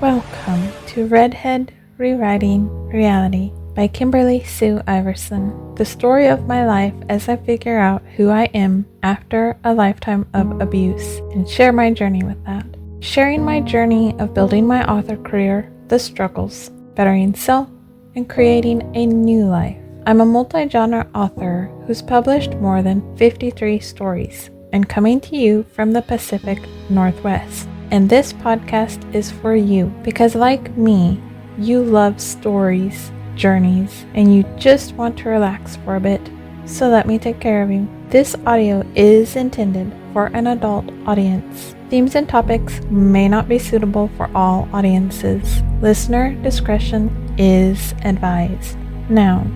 Welcome to Redhead Rewriting Reality by Kimberly Sue Iverson, the story of my life as I figure out who I am after a lifetime of abuse and share my journey with that. Sharing my journey of building my author career, the struggles, bettering self, and creating a new life. I'm a multi-genre author who's published more than 53 stories and coming to you from the Pacific Northwest. And this podcast is for you because, like me, you love stories, journeys, and you just want to relax for a bit. So let me take care of you. This audio is intended for an adult audience. Themes and topics may not be suitable for all audiences. Listener discretion is advised. Now,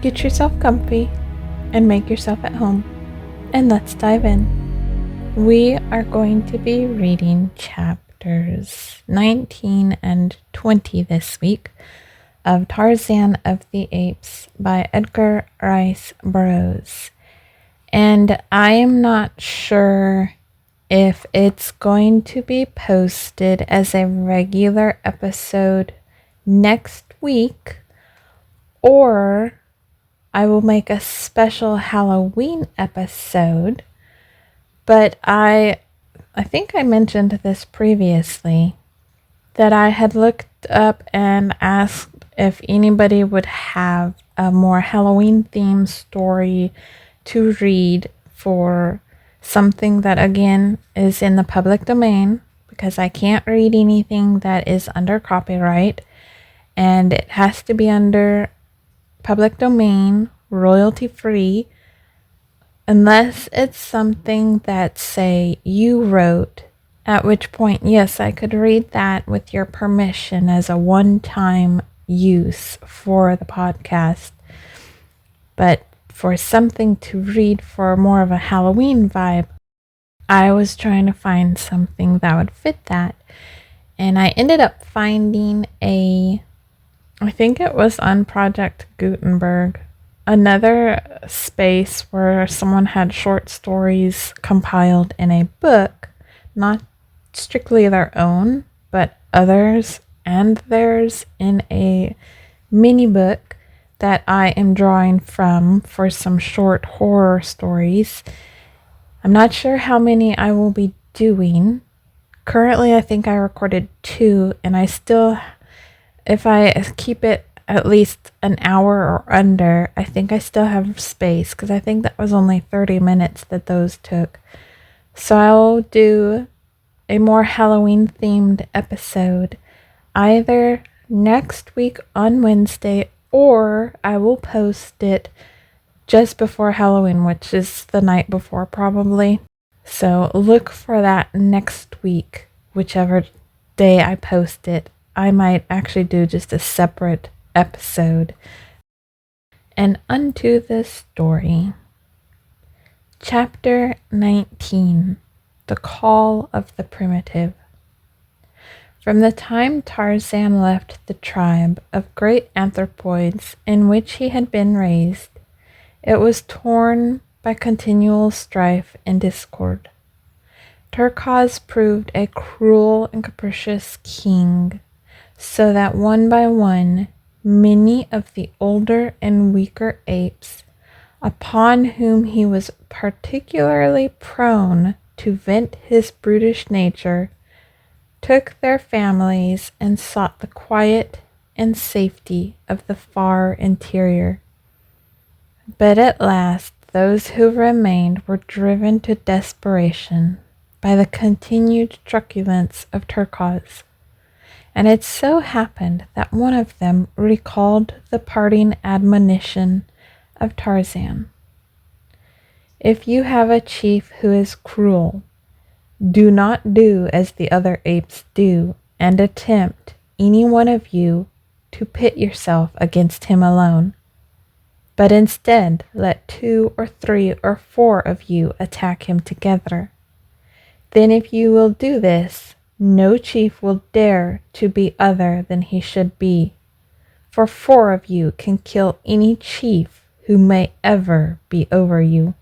get yourself comfy and make yourself at home, and let's dive in. We are going to be reading chapters 19 and 20 this week of Tarzan of the Apes by Edgar Rice Burroughs. And I am not sure if it's going to be posted as a regular episode next week, or I will make a special Halloween episode. But I think I mentioned this previously, that I had looked up and asked if anybody would have a more Halloween-themed story to read for something that, again, is in the public domain, because I can't read anything that is under copyright, and it has to be under public domain, royalty-free, unless it's something that, say, you wrote, at which point, yes, I could read that with your permission as a one-time use for the podcast. But for something to read for more of a Halloween vibe, I was trying to find something that would fit that. And I ended up finding I think it was on Project Gutenberg, another space where someone had short stories compiled in a book, not strictly their own, but others and theirs, in a mini book that I am drawing from for some short horror stories. I'm not sure how many I will be doing. Currently, I think I recorded 2, and I still, if I keep it at least an hour or under, I think I still have space, because I think that was only 30 minutes that those took. So I'll do a more Halloween themed episode either next week on Wednesday, or I will post it just before Halloween, which is the night before probably. So look for that next week, whichever day I post it. I might actually do just a separate episode. And unto the story. Chapter 19. The Call of the Primitive. From the time Tarzan left the tribe of great anthropoids in which he had been raised, it was torn by continual strife and discord. Turquoise proved a cruel and capricious king, so that one by one, many of the older and weaker apes, upon whom he was particularly prone to vent his brutish nature, took their families and sought the quiet and safety of the far interior. But at last those who remained were driven to desperation by the continued truculence of Turquoise. And it so happened that one of them recalled the parting admonition of Tarzan. If you have a chief who is cruel, do not do as the other apes do, and attempt, any one of you, to pit yourself against him alone. But instead, let 2 or 3 or 4 of you attack him together. Then if you will do this, no chief will dare to be other than he should be, for 4 of you can kill any chief who may ever be over you.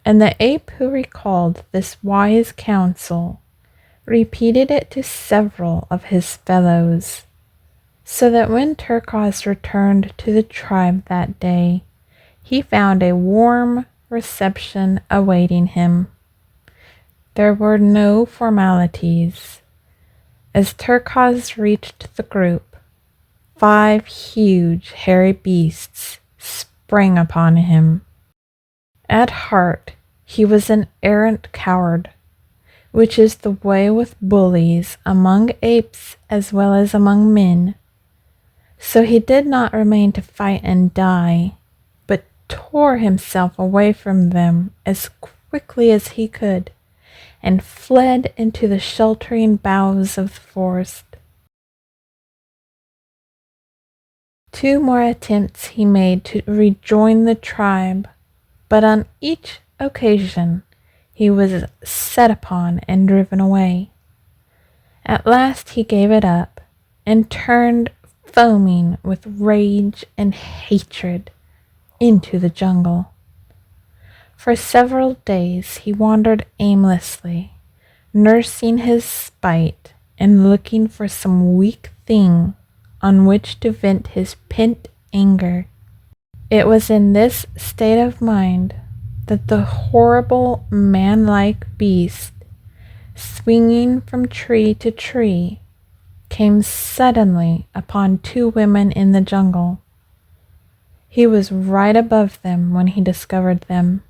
And the ape who recalled this wise counsel repeated it to several of his fellows, so that when Turquoise returned to the tribe that day, he found a warm reception awaiting him. There were no formalities. As Turquoise reached the group, 5 huge hairy beasts sprang upon him. At heart, he was an arrant coward, which is the way with bullies among apes as well as among men. So he did not remain to fight and die, but tore himself away from them as quickly as he could, and fled into the sheltering boughs of the forest. 2 more attempts he made to rejoin the tribe, but on each occasion he was set upon and driven away. At last he gave it up, and turned foaming with rage and hatred into the jungle. For several days he wandered aimlessly, nursing his spite and looking for some weak thing on which to vent his pent anger. It was in this state of mind that the horrible man-like beast, swinging from tree to tree, came suddenly upon 2 women in the jungle. He was right above them when he discovered them.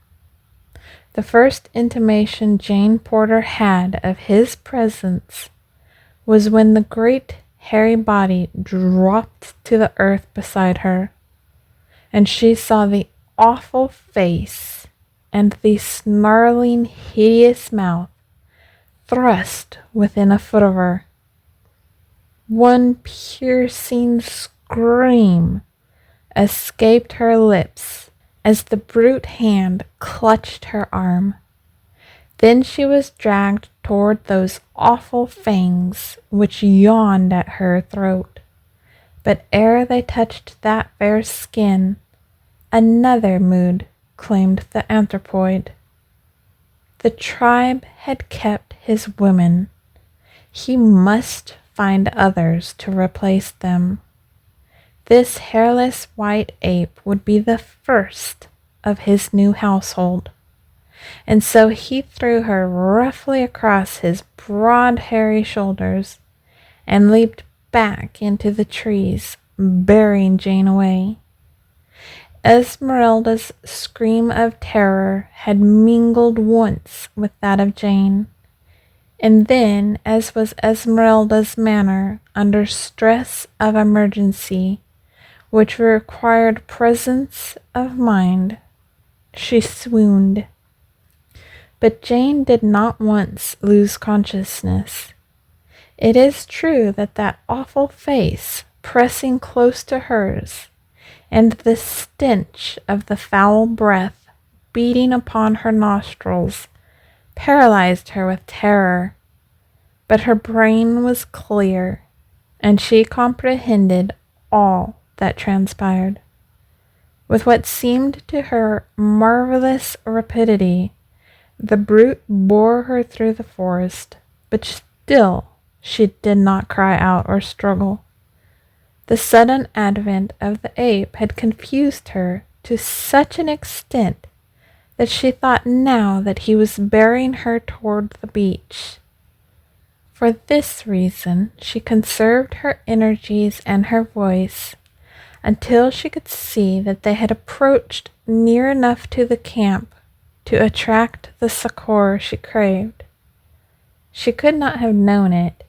The first intimation Jane Porter had of his presence was when the great hairy body dropped to the earth beside her, and she saw the awful face and the snarling, hideous mouth thrust within a foot of her. One piercing scream escaped her lips as the brute hand clutched her arm. Then she was dragged toward those awful fangs which yawned at her throat. But ere they touched that fair skin, another mood claimed the anthropoid. The tribe had kept his women. He must find others to replace them. This hairless white ape would be the first of his new household, and so he threw her roughly across his broad hairy shoulders and leaped back into the trees, bearing Jane away. Esmeralda's scream of terror had mingled once with that of Jane, and then, as was Esmeralda's manner under stress of emergency, which required presence of mind, she swooned. But Jane did not once lose consciousness. It is true that that awful face, pressing close to hers, and the stench of the foul breath beating upon her nostrils, paralyzed her with terror. But her brain was clear, and she comprehended all that transpired. With what seemed to her marvelous rapidity, the brute bore her through the forest, but still she did not cry out or struggle. The sudden advent of the ape had confused her to such an extent that she thought now that he was bearing her toward the beach. For this reason she conserved her energies and her voice until she could see that they had approached near enough to the camp to attract the succor she craved. She could not have known it,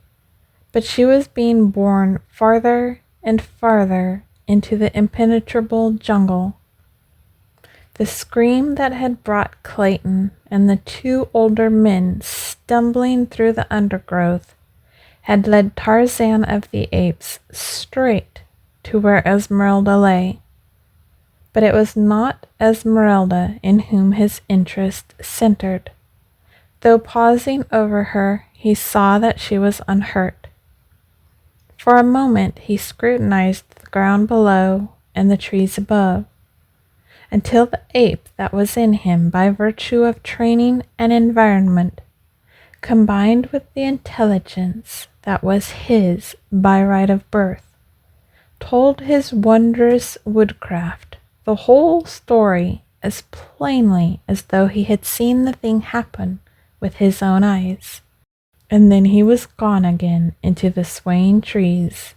but she was being borne farther and farther into the impenetrable jungle. The scream that had brought Clayton and the 2 older men stumbling through the undergrowth had led Tarzan of the Apes straight to where Esmeralda lay. But it was not Esmeralda in whom his interest centered. Though pausing over her, he saw that she was unhurt. For a moment he scrutinized the ground below and the trees above, until the ape that was in him by virtue of training and environment combined with the intelligence that was his by right of birth, told his wondrous woodcraft the whole story as plainly as though he had seen the thing happen with his own eyes. And then he was gone again into the swaying trees,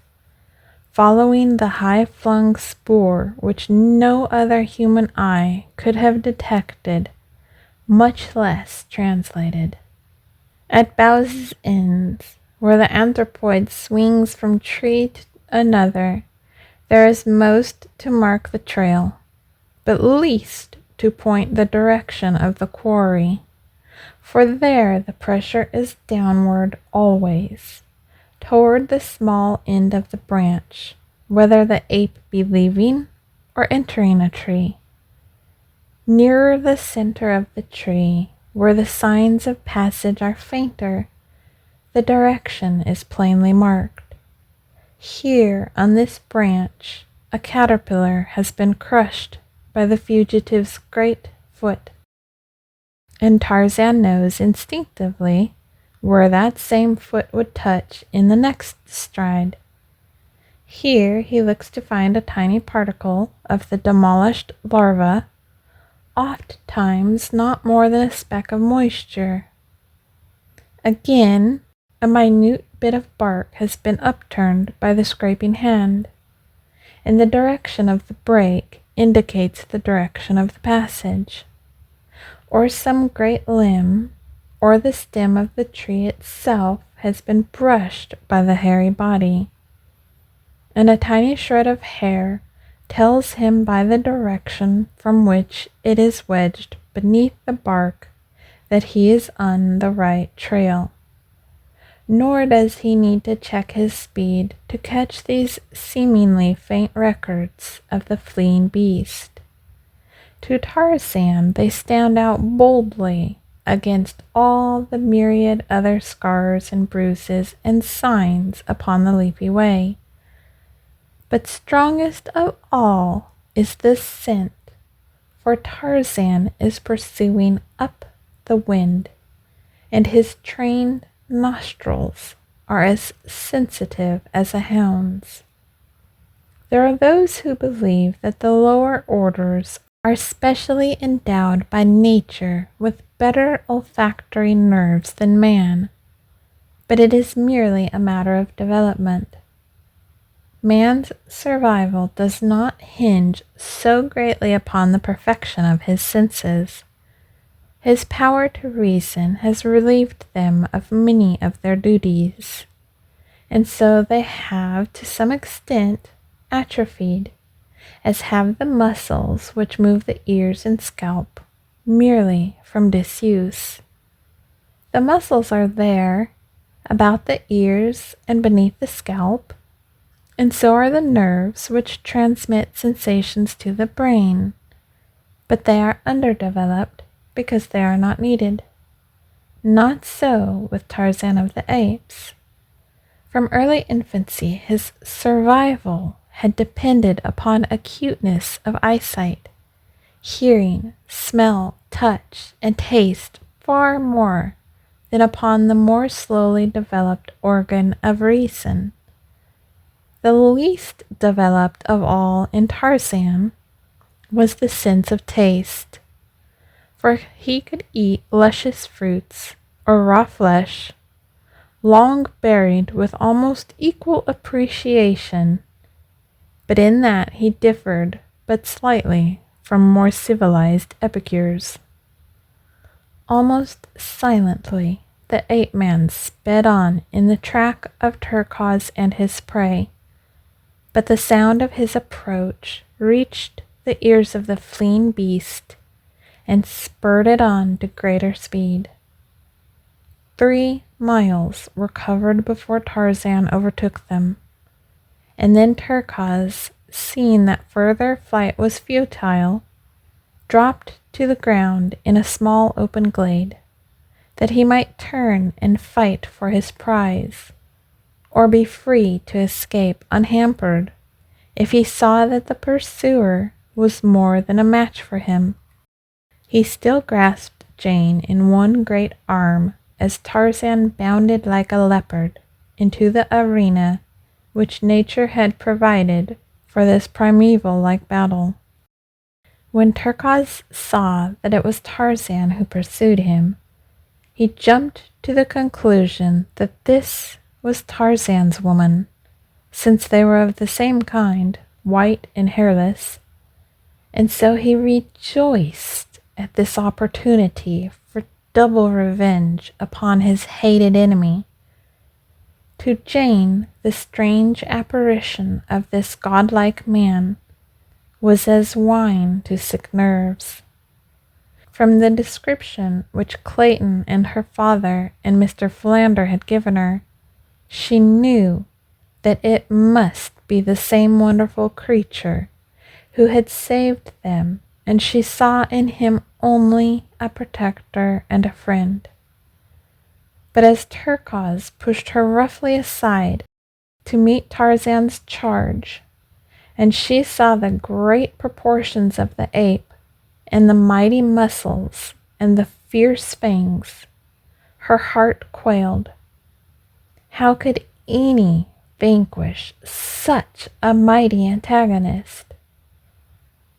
following the high-flung spoor which no other human eye could have detected, much less translated. At boughs' ends, where the anthropoid swings from tree to another, there is most to mark the trail, but least to point the direction of the quarry, for there the pressure is downward always, toward the small end of the branch, whether the ape be leaving or entering a tree. Nearer the center of the tree, where the signs of passage are fainter, the direction is plainly marked. Here on this branch a caterpillar has been crushed by the fugitive's great foot, and Tarzan knows instinctively where that same foot would touch in the next stride. Here he looks to find a tiny particle of the demolished larva, oft times not more than a speck of moisture. Again, a minute bit of bark has been upturned by the scraping hand, and the direction of the break indicates the direction of the passage. Or some great limb, or the stem of the tree itself has been brushed by the hairy body, and a tiny shred of hair tells him by the direction from which it is wedged beneath the bark that he is on the right trail. Nor does he need to check his speed to catch these seemingly faint records of the fleeing beast. To Tarzan they stand out boldly against all the myriad other scars and bruises and signs upon the leafy way. But strongest of all is this scent, for Tarzan is pursuing up the wind, and his trained nostrils are as sensitive as a hound's. There are those who believe that the lower orders are specially endowed by nature with better olfactory nerves than man, but it is merely a matter of development. Man's survival does not hinge so greatly upon the perfection of his senses. His power to reason has relieved them of many of their duties, and so they have to some extent atrophied, as have the muscles which move the ears and scalp, merely from disuse. The muscles are there, about the ears and beneath the scalp, and so are the nerves which transmit sensations to the brain, but they are underdeveloped because they are not needed. Not so with Tarzan of the Apes. From early infancy his survival had depended upon acuteness of eyesight, hearing, smell, touch, and taste far more than upon the more slowly developed organ of reason. The least developed of all in Tarzan was the sense of taste, for he could eat luscious fruits or raw flesh, long buried with almost equal appreciation, but in that he differed but slightly from more civilized epicures. Almost silently the ape-man sped on in the track of Turquoise and his prey, but the sound of his approach reached the ears of the fleeing beast and spurred it on to greater speed. 3 miles were covered before Tarzan overtook them, and then Turquoise, seeing that further flight was futile, dropped to the ground in a small open glade, that he might turn and fight for his prize, or be free to escape unhampered if he saw that the pursuer was more than a match for him. He still grasped Jane in one great arm as Tarzan bounded like a leopard into the arena which nature had provided for this primeval-like battle. When Turquoise saw that it was Tarzan who pursued him, he jumped to the conclusion that this was Tarzan's woman, since they were of the same kind, white and hairless, and so he rejoiced at this opportunity for double revenge upon his hated enemy. To Jane, the strange apparition of this godlike man was as wine to sick nerves. From the description which Clayton and her father and Mr. Philander had given her, she knew that it must be the same wonderful creature who had saved them, and she saw in him only a protector and a friend. But as Turquoise pushed her roughly aside to meet Tarzan's charge, and she saw the great proportions of the ape, and the mighty muscles, and the fierce fangs, her heart quailed. How could any vanquish such a mighty antagonist?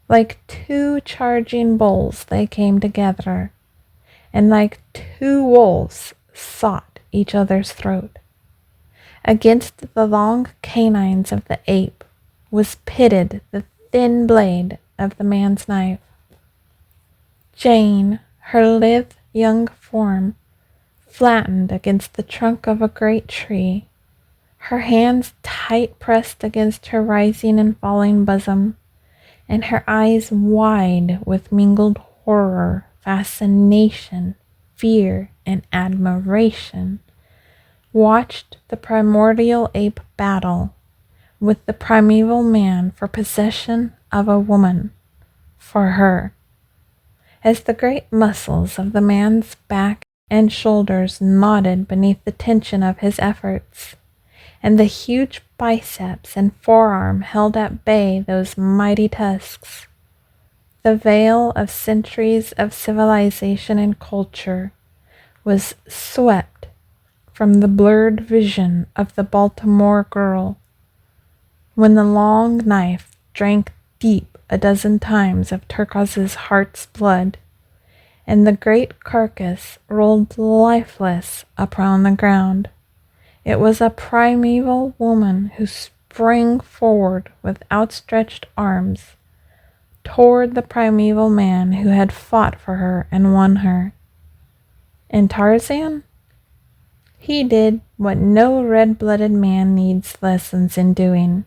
Like two charging bulls they came together, and like two wolves sought each other's throat. Against the long canines of the ape was pitted the thin blade of the man's knife. Jane, her lithe young form flattened against the trunk of a great tree, her hands tight pressed against her rising and falling bosom, and her eyes wide with mingled horror, fascination, fear, and admiration, watched the primordial ape battle with the primeval man for possession of a woman, for her. As the great muscles of the man's back and shoulders knotted beneath the tension of his efforts, and the huge biceps and forearm held at bay those mighty tusks, the veil of centuries of civilization and culture was swept from the blurred vision of the Baltimore girl, when the long knife drank deep a dozen times of Turquoise's heart's blood, and the great carcass rolled lifeless upon the ground. It was a primeval woman who sprang forward with outstretched arms toward the primeval man who had fought for her and won her. And Tarzan? He did what no red-blooded man needs lessons in doing.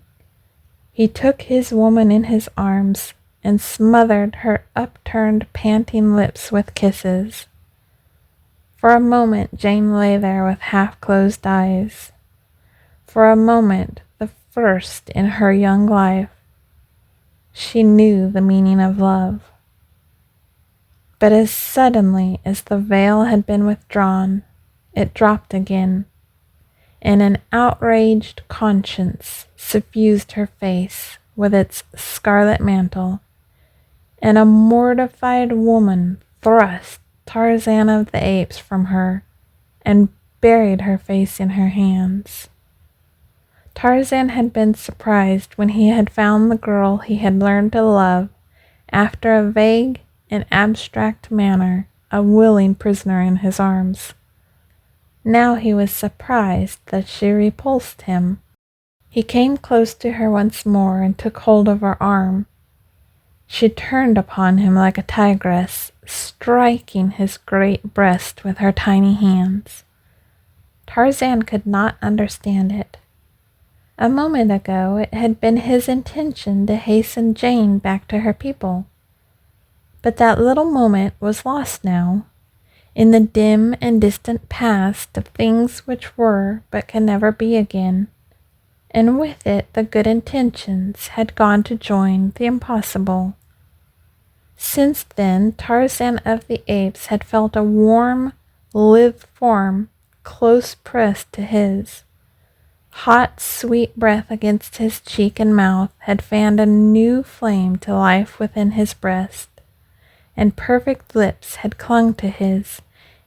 He took his woman in his arms and smothered her upturned, panting lips with kisses. For a moment Jane lay there with half-closed eyes. For a moment, the first in her young life, she knew the meaning of love. But as suddenly as the veil had been withdrawn, it dropped again, and an outraged conscience suffused her face with its scarlet mantle, and a mortified woman thrust Tarzan of the Apes from her and buried her face in her hands. Tarzan had been surprised when he had found the girl he had learned to love, after a vague and abstract manner, a willing prisoner in his arms. Now he was surprised that she repulsed him. He came close to her once more and took hold of her arm. She turned upon him like a tigress, striking his great breast with her tiny hands. Tarzan could not understand it. A moment ago it had been his intention to hasten Jane back to her people. But that little moment was lost now, in the dim and distant past of things which were but can never be again, and with it the good intentions had gone to join the impossible. Since then Tarzan of the Apes had felt a warm, lithe form close pressed to his. Hot, sweet breath against his cheek and mouth had fanned a new flame to life within his breast, and perfect lips had clung to his,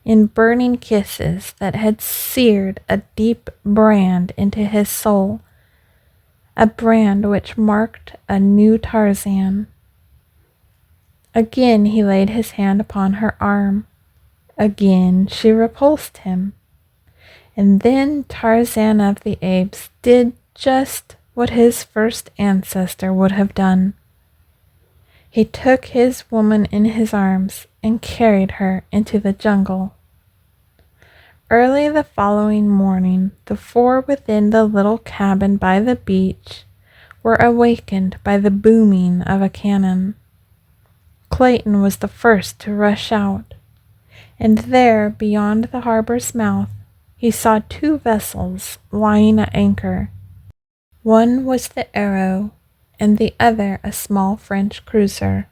in burning kisses that had seared a deep brand into his soul, a brand which marked a new Tarzan. Again he laid his hand upon her arm. Again she repulsed him. And then Tarzan of the Apes did just what his first ancestor would have done. He took his woman in his arms and carried her into the jungle. Early the following morning, the four within the little cabin by the beach were awakened by the booming of a cannon. Clayton was the first to rush out, and there, beyond the harbor's mouth, he saw two vessels lying at anchor. One was the Arrow, and the other a small French cruiser.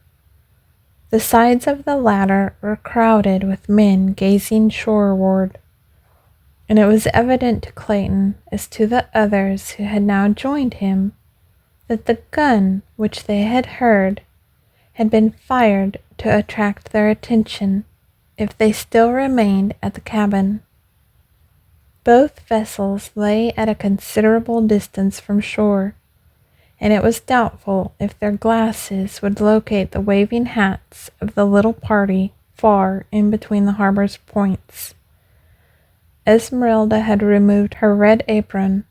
The sides of the latter were crowded with men gazing shoreward, and it was evident to Clayton, as to the others who had now joined him, that the gun which they had heard had been fired to attract their attention if they still remained at the cabin. Both vessels lay at a considerable distance from shore, and it was doubtful if their glasses would locate the waving hats of the little party far in between the harbor's points. Esmeralda had removed her red apron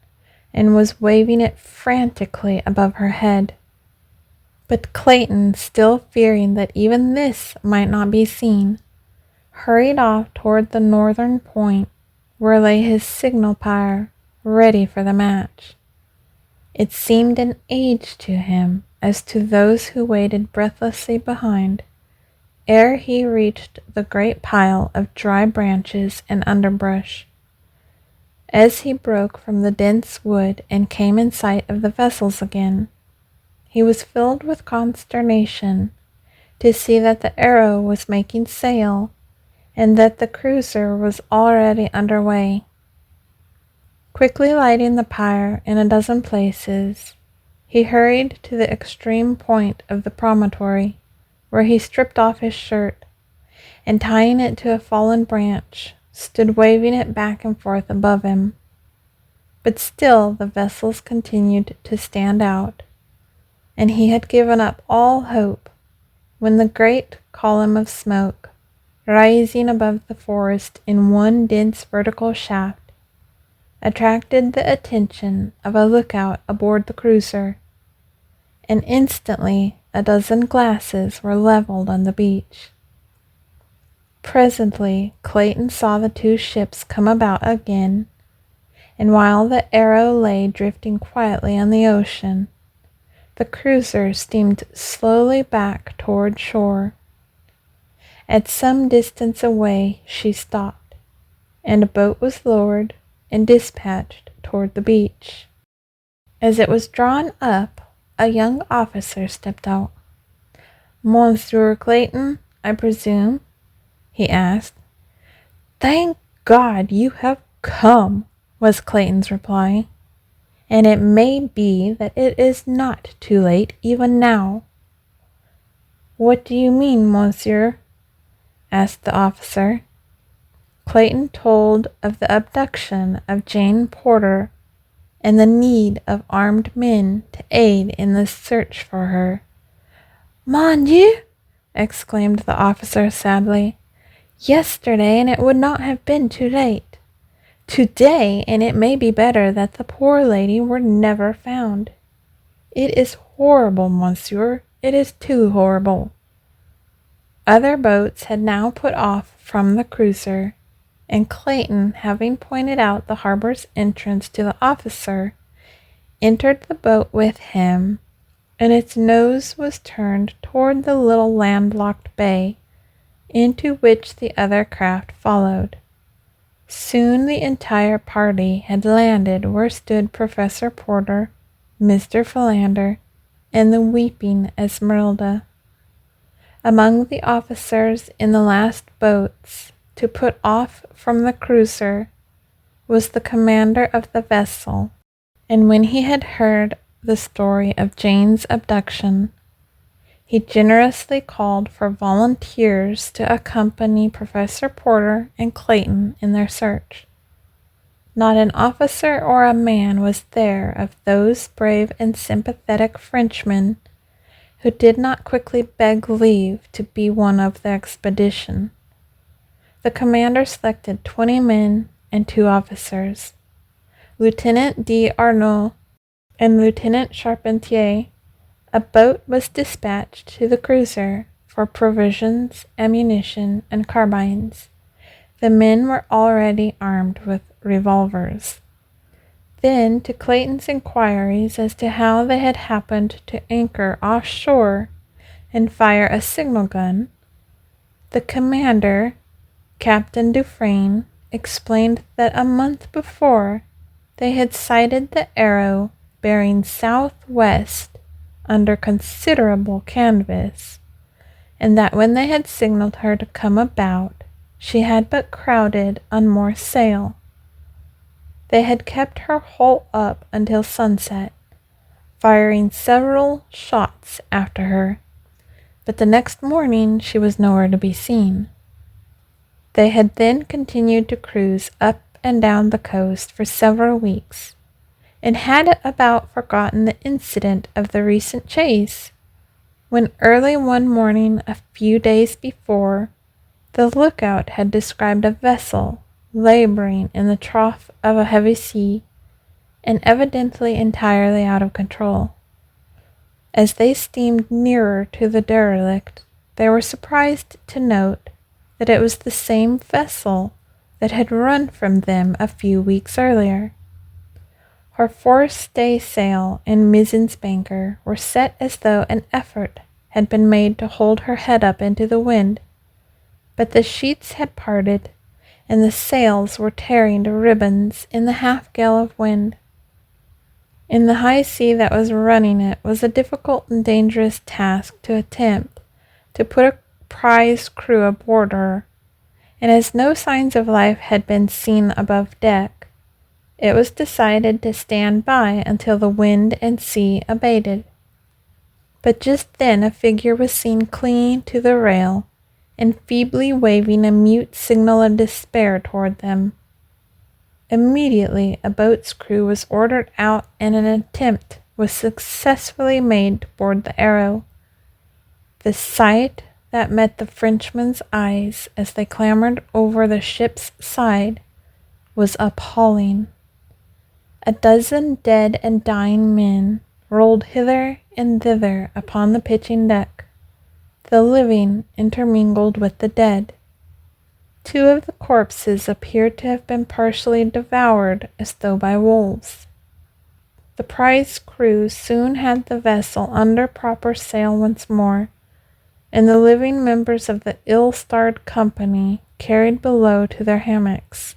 and was waving it frantically above her head. But Clayton, still fearing that even this might not be seen, hurried off toward the northern point where lay his signal pyre, ready for the match. It seemed an age to him, as to those who waited breathlessly behind, ere he reached the great pile of dry branches and underbrush. As he broke from the dense wood and came in sight of the vessels again, he was filled with consternation to see that the Arrow was making sail and that the cruiser was already under way. Quickly lighting the pyre in a dozen places, he hurried to the extreme point of the promontory, where he stripped off his shirt, and tying it to a fallen branch, stood waving it back and forth above him. But still the vessels continued to stand out, and he had given up all hope when the great column of smoke, rising above the forest in one dense vertical shaft, attracted the attention of a lookout aboard the cruiser, and instantly a dozen glasses were leveled on the beach. Presently Clayton saw the two ships come about again, and while the Arrow lay drifting quietly on the ocean, the cruiser steamed slowly back toward shore. At some distance away she stopped, and a boat was lowered and dispatched toward the beach. As it was drawn up, a young officer stepped out. "Monsieur Clayton, I presume?" he asked. "Thank God you have come," was Clayton's reply. "And it may be that it is not too late even now." "What do you mean, monsieur?" asked the officer. Clayton told of the abduction of Jane Porter and the need of armed men to aid in the search for her. "Mon Dieu!" exclaimed the officer sadly. "Yesterday, and it would not have been too late. Today, and it may be better that the poor lady were never found. It is horrible, monsieur. It is too horrible." Other boats had now put off from the cruiser, and Clayton, having pointed out the harbor's entrance to the officer, entered the boat with him, and its nose was turned toward the little landlocked bay, into which the other craft followed. Soon the entire party had landed where stood Professor Porter, Mr. Philander, and the weeping Esmeralda. Among the officers in the last boats to put off from the cruiser was the commander of the vessel, and when he had heard the story of Jane's abduction, He generously called for volunteers to accompany Professor Porter and Clayton in their search. Not an officer or a man was there of those brave and sympathetic Frenchmen who did not quickly beg leave to be one of the expedition. The commander selected 20 men and 2 officers. Lieutenant d'Arnaud and Lieutenant Charpentier. A boat was dispatched to the cruiser for provisions, ammunition, and carbines. The men were already armed with revolvers. Then, to Clayton's inquiries as to how they had happened to anchor offshore and fire a signal gun, the commander, Captain Dufresne, explained that a month before they had sighted the Arrow bearing southwest under considerable canvas, and that when they had signaled her to come about, she had but crowded on more sail. They had kept her hull up until sunset, firing several shots after her, but the next morning she was nowhere to be seen. They had then continued to cruise up and down the coast for several weeks, and had about forgotten the incident of the recent chase, when early one morning a few days before, the lookout had described a vessel laboring in the trough of a heavy sea, and evidently entirely out of control. As they steamed nearer to the derelict, they were surprised to note that it was the same vessel that had run from them a few weeks earlier. Her forestaysail and mizzen spanker were set as though an effort had been made to hold her head up into the wind, but the sheets had parted, and the sails were tearing to ribbons in the half-gale of wind. In the high sea that was running it was a difficult and dangerous task to attempt to put a prize crew aboard her, and as no signs of life had been seen above deck, it was decided to stand by until the wind and sea abated. But just then a figure was seen clinging to the rail and feebly waving a mute signal of despair toward them. Immediately a boat's crew was ordered out and an attempt was successfully made to board the Arrow. The sight that met the Frenchmen's eyes as they clambered over the ship's side was appalling. A dozen dead and dying men rolled hither and thither upon the pitching deck, the living intermingled with the dead. 2 of the corpses appeared to have been partially devoured as though by wolves. The prize crew soon had the vessel under proper sail once more, and the living members of the ill-starred company carried below to their hammocks.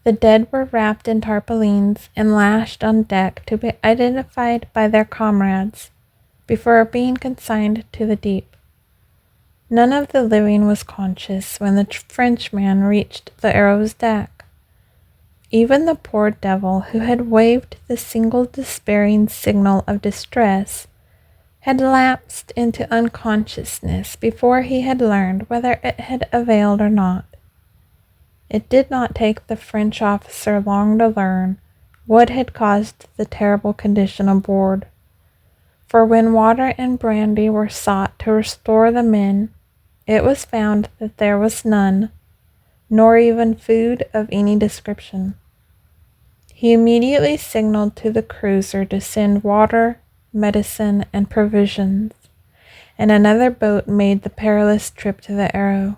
The dead were wrapped in tarpaulins and lashed on deck to be identified by their comrades before being consigned to the deep. None of the living was conscious when the Frenchman reached the Arrow's deck. Even the poor devil who had waved the single despairing signal of distress had lapsed into unconsciousness before he had learned whether it had availed or not. It did not take the French officer long to learn what had caused the terrible condition aboard, for when water and brandy were sought to restore the men, it was found that there was none, nor even food of any description. He immediately signaled to the cruiser to send water, medicine, and provisions, and another boat made the perilous trip to the Arrow.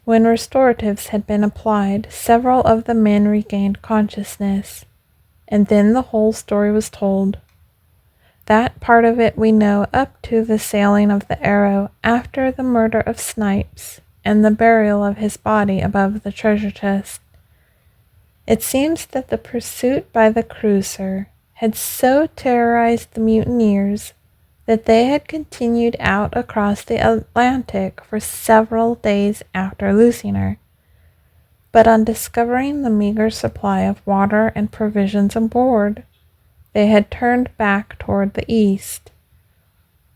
When restoratives had been applied, several of the men regained consciousness, and then the whole story was told. That part of it we know up to the sailing of the Arrow after the murder of Snipes and the burial of his body above the treasure chest. It seems that the pursuit by the cruiser had so terrorized the mutineers that they had continued out across the Atlantic for several days after losing her. But on discovering the meager supply of water and provisions aboard, they had turned back toward the east.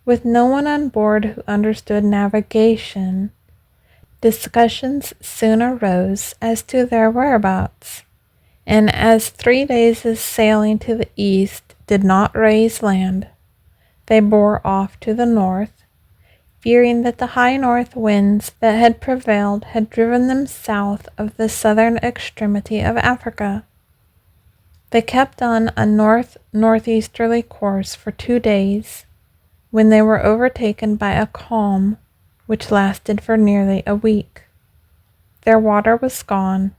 With no one on board who understood navigation, discussions soon arose as to their whereabouts, and as 3 days' sailing to the east did not raise land, they bore off to the north, fearing that the high north winds that had prevailed had driven them south of the southern extremity of Africa. They kept on a north-northeasterly course for 2 days, when they were overtaken by a calm which lasted for nearly a week. Their water was gone,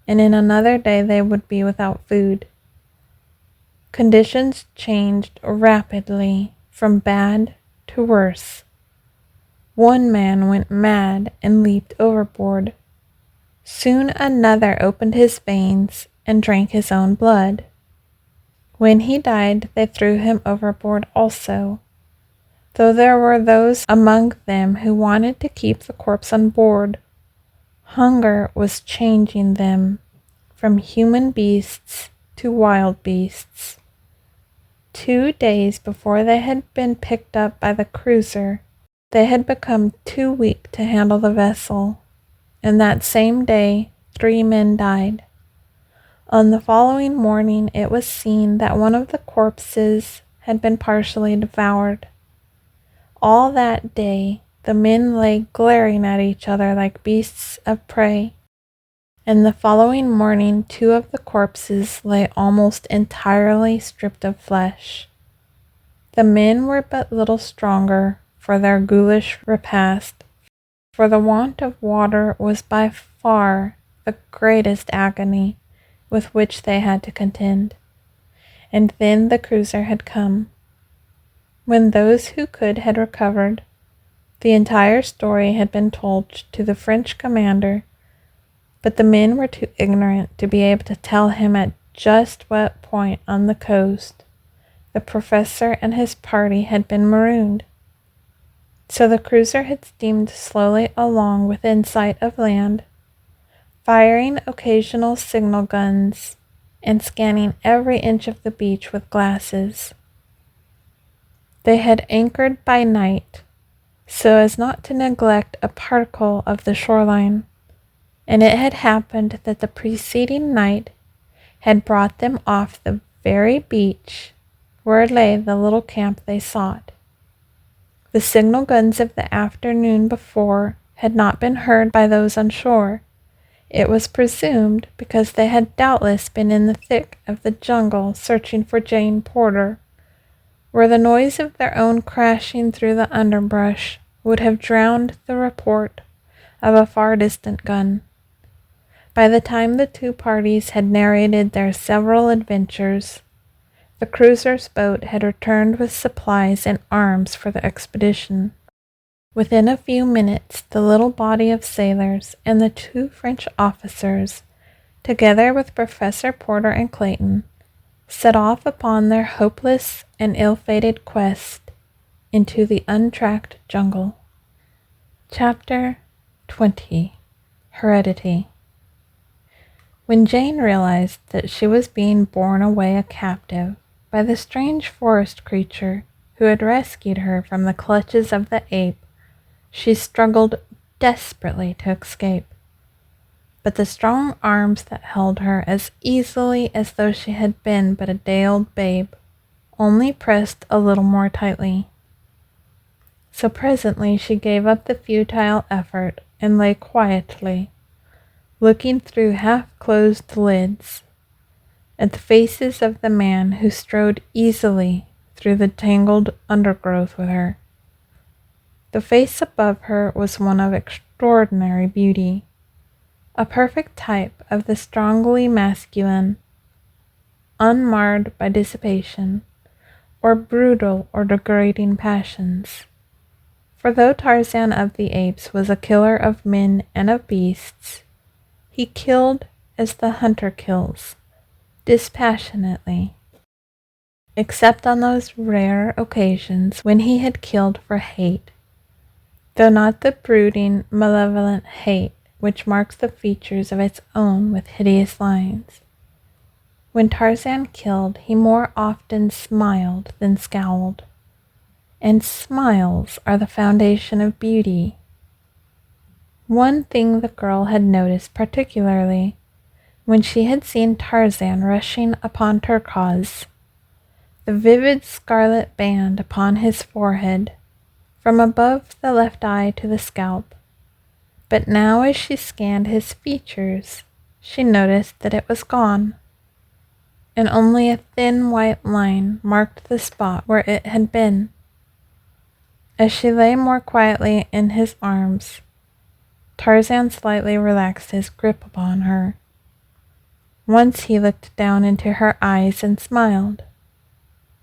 and in another day they would be without food. Conditions changed rapidly from bad to worse. One man went mad and leaped overboard. Soon another opened his veins and drank his own blood. When he died, they threw him overboard also, though there were those among them who wanted to keep the corpse on board. Hunger was changing them from human beasts to wild beasts. 2 days before they had been picked up by the cruiser, they had become too weak to handle the vessel, and that same day 3 men died. On the following morning it was seen that one of the corpses had been partially devoured. All that day the men lay glaring at each other like beasts of prey, and the following morning 2 of the corpses lay almost entirely stripped of flesh. The men were but little stronger for their ghoulish repast, for the want of water was by far the greatest agony with which they had to contend. And then the cruiser had come. When those who could had recovered, the entire story had been told to the French commander, but the men were too ignorant to be able to tell him at just what point on the coast the professor and his party had been marooned. So the cruiser had steamed slowly along within sight of land, firing occasional signal guns and scanning every inch of the beach with glasses. They had anchored by night, so as not to neglect a particle of the shoreline, and it had happened that the preceding night had brought them off the very beach where lay the little camp they sought. The signal guns of the afternoon before had not been heard by those on shore. It was presumed because they had doubtless been in the thick of the jungle searching for Jane Porter, where the noise of their own crashing through the underbrush would have drowned the report of a far distant gun. By the time the 2 parties had narrated their several adventures, the cruiser's boat had returned with supplies and arms for the expedition. Within a few minutes, the little body of sailors and the 2 French officers, together with Professor Porter and Clayton, set off upon their hopeless and ill-fated quest into the untracked jungle. Chapter 20. Heredity. When Jane realized that she was being borne away a captive by the strange forest creature who had rescued her from the clutches of the ape, she struggled desperately to escape. But the strong arms that held her as easily as though she had been but a day-old babe only pressed a little more tightly. So presently she gave up the futile effort and lay quietly, looking through half-closed lids at the faces of the man who strode easily through the tangled undergrowth with her. The face above her was one of extraordinary beauty, a perfect type of the strongly masculine, unmarred by dissipation, or brutal or degrading passions. For though Tarzan of the Apes was a killer of men and of beasts, he killed as the hunter kills, dispassionately, except on those rare occasions when he had killed for hate, though not the brooding, malevolent hate which marks the features of its own with hideous lines. When Tarzan killed, he more often smiled than scowled, and smiles are the foundation of beauty. One thing the girl had noticed particularly when she had seen Tarzan rushing upon Turquoise, the vivid scarlet band upon his forehead, from above the left eye to the scalp. But now as she scanned his features, she noticed that it was gone, and only a thin white line marked the spot where it had been. As she lay more quietly in his arms, Tarzan slightly relaxed his grip upon her. Once he looked down into her eyes and smiled,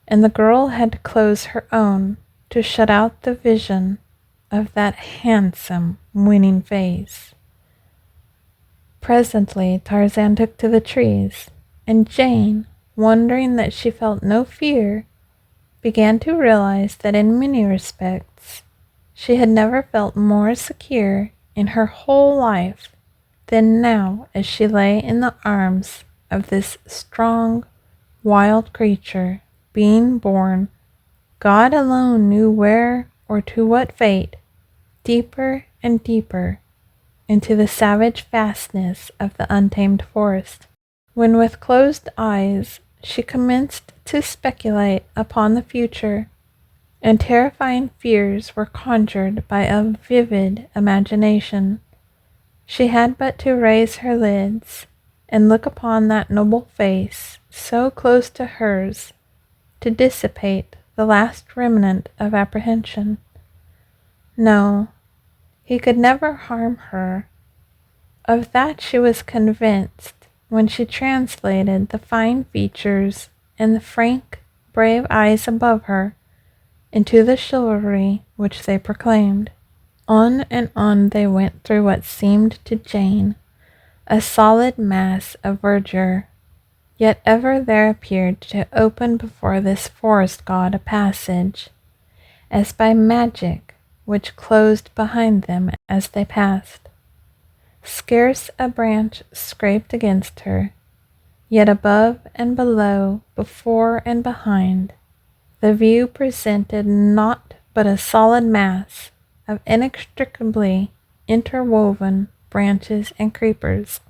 and the girl had to close her own to shut out the vision of that handsome, winning face. Presently Tarzan took to the trees, and Jane, wondering that she felt no fear, began to realize that in many respects she had never felt more secure in her whole life than now as she lay in the arms of this strong, wild creature, being born, God alone knew where or to what fate, deeper and deeper into the savage fastness of the untamed forest, when with closed eyes she commenced to speculate upon the future, and terrifying fears were conjured by a vivid imagination. She had but to raise her lids and look upon that noble face so close to hers to dissipate the last remnant of apprehension. No, he could never harm her. Of that she was convinced when she translated the fine features and the frank, brave eyes above her into the chivalry which they proclaimed. On and on they went through what seemed to Jane a solid mass of verdure, yet ever there appeared to open before this forest god a passage, as by magic, which closed behind them as they passed. Scarce a branch scraped against her, yet above and below, before and behind, the view presented naught but a solid mass of inextricably interwoven branches and creepers.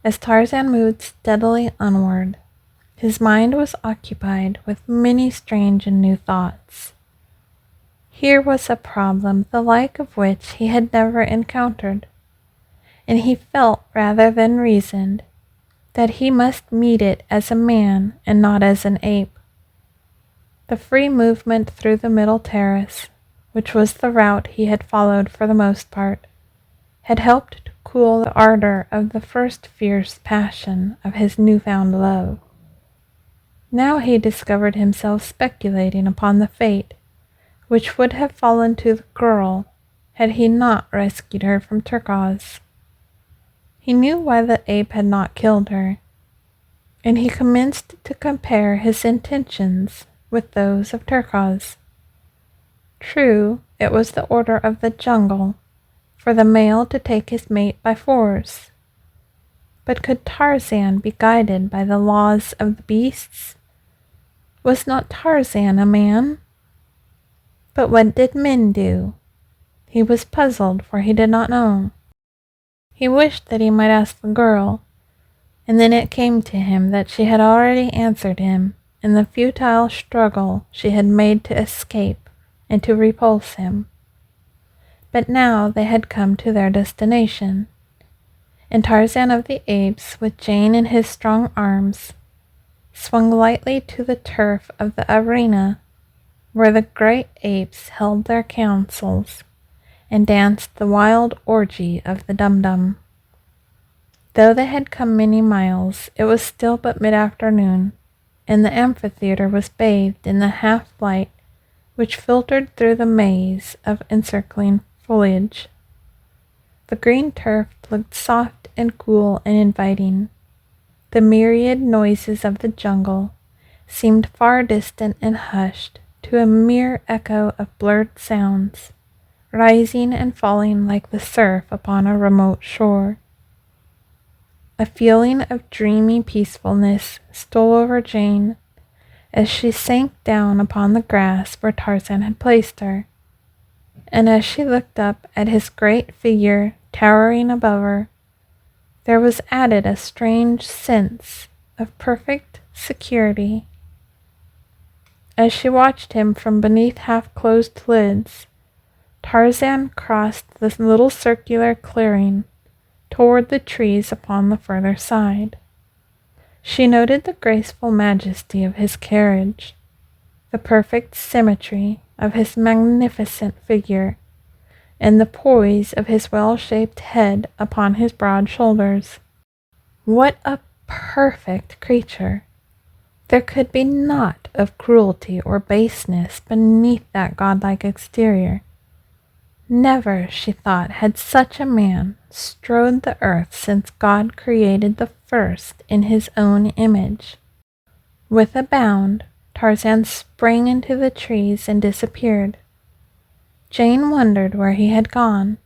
As Tarzan moved steadily onward, his mind was occupied with many strange and new thoughts. Here was a problem the like of which he had never encountered, and he felt rather than reasoned that he must meet it as a man and not as an ape. The free movement through the middle terrace, which was the route he had followed for the most part, had helped to cool the ardor of the first fierce passion of his newfound love. Now he discovered himself speculating upon the fate which would have fallen to the girl had he not rescued her from Turquoise. He knew why the ape had not killed her, and he commenced to compare his intentions with those of Turquoise. True, it was the order of the jungle for the male to take his mate by force, but could Tarzan be guided by the laws of the beasts? Was not Tarzan a man? But what did men do? He was puzzled, for he did not know. He wished that he might ask the girl, and then it came to him that she had already answered him in the futile struggle she had made to escape and to repulse him. But now they had come to their destination, and Tarzan of the Apes, with Jane in his strong arms, swung lightly to the turf of the arena where the great apes held their councils and danced the wild orgy of the dum-dum. Though they had come many miles, it was still but mid-afternoon, and the amphitheater was bathed in the half-light which filtered through the maze of encircling foliage. The green turf looked soft and cool and inviting. The myriad noises of the jungle seemed far distant and hushed to a mere echo of blurred sounds, rising and falling like the surf upon a remote shore. A feeling of dreamy peacefulness stole over Jane as she sank down upon the grass where Tarzan had placed her, and as she looked up at his great figure towering above her, there was added a strange sense of perfect security. As she watched him from beneath half-closed lids, Tarzan crossed the little circular clearing toward the trees upon the further side. She noted the graceful majesty of his carriage, the perfect symmetry of his magnificent figure, and the poise of his well-shaped head upon his broad shoulders. What a perfect creature! There could be naught of cruelty or baseness beneath that godlike exterior. Never, she thought, had such a man strode the earth since God created the first in his own image. With a bound, Tarzan sprang into the trees and disappeared. Jane wondered where he had gone.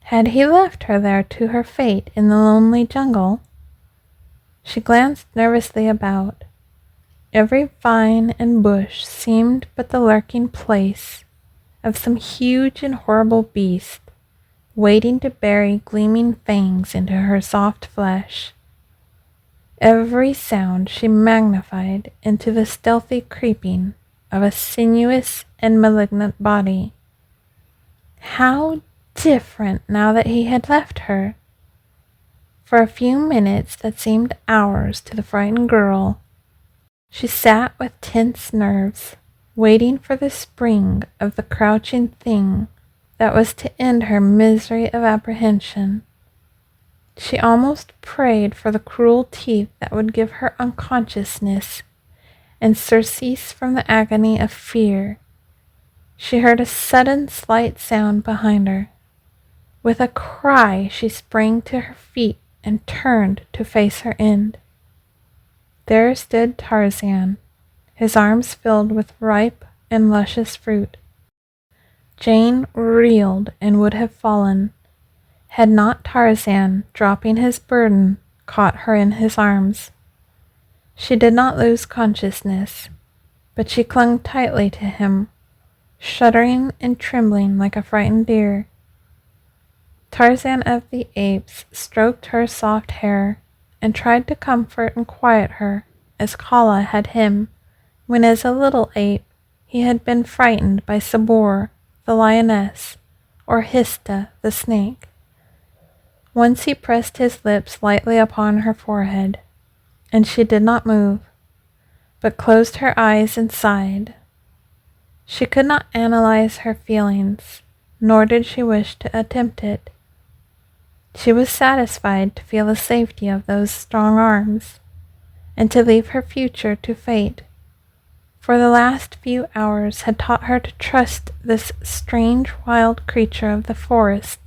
Had he left her there to her fate in the lonely jungle? She glanced nervously about. Every vine and bush seemed but the lurking place of some huge and horrible beast, waiting to bury gleaming fangs into her soft flesh. Every sound she magnified into the stealthy creeping of a sinuous and malignant body. How different now that he had left her! For a few minutes that seemed hours to the frightened girl, she sat with tense nerves, waiting for the spring of the crouching thing that was to end her misery of apprehension. She almost prayed for the cruel teeth that would give her unconsciousness and surcease from the agony of fear. She heard a sudden slight sound behind her. With a cry, she sprang to her feet and turned to face her end. There stood Tarzan, his arms filled with ripe and luscious fruit. Jane reeled and would have fallen, had not Tarzan, dropping his burden, caught her in his arms. She did not lose consciousness, but she clung tightly to him, shuddering and trembling like a frightened deer. Tarzan of the Apes stroked her soft hair and tried to comfort and quiet her as Kala had him when as a little ape he had been frightened by Sabor, the lioness, or Hista, the snake. Once he pressed his lips lightly upon her forehead, and she did not move, but closed her eyes and sighed. She could not analyze her feelings, nor did she wish to attempt it. She was satisfied to feel the safety of those strong arms, and to leave her future to fate, for the last few hours had taught her to trust this strange wild creature of the forest,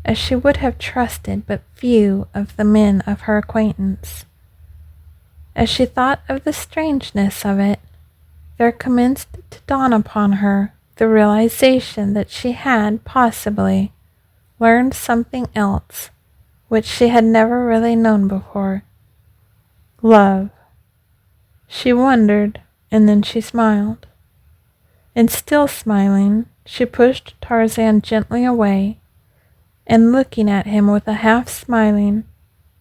as she would have trusted but few of the men of her acquaintance. As she thought of the strangeness of it, there commenced to dawn upon her the realization that she had, possibly, learned something else, which she had never really known before. Love. She wondered, and then she smiled. And still smiling, she pushed Tarzan gently away, and looking at him with a half-smiling,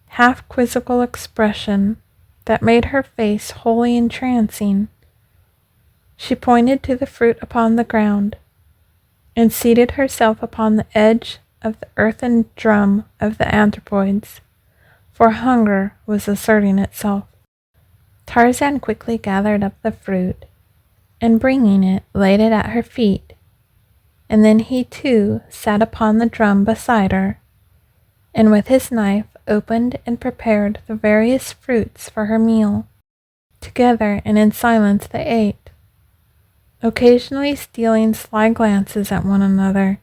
half-quizzical expression that made her face wholly entrancing, she pointed to the fruit upon the ground, and seated herself upon the edge of the earthen drum of the anthropoids, for hunger was asserting itself. Tarzan quickly gathered up the fruit, and bringing it, laid it at her feet, and then he too sat upon the drum beside her, and with his knife opened and prepared the various fruits for her meal. Together and in silence they ate, occasionally stealing sly glances at one another,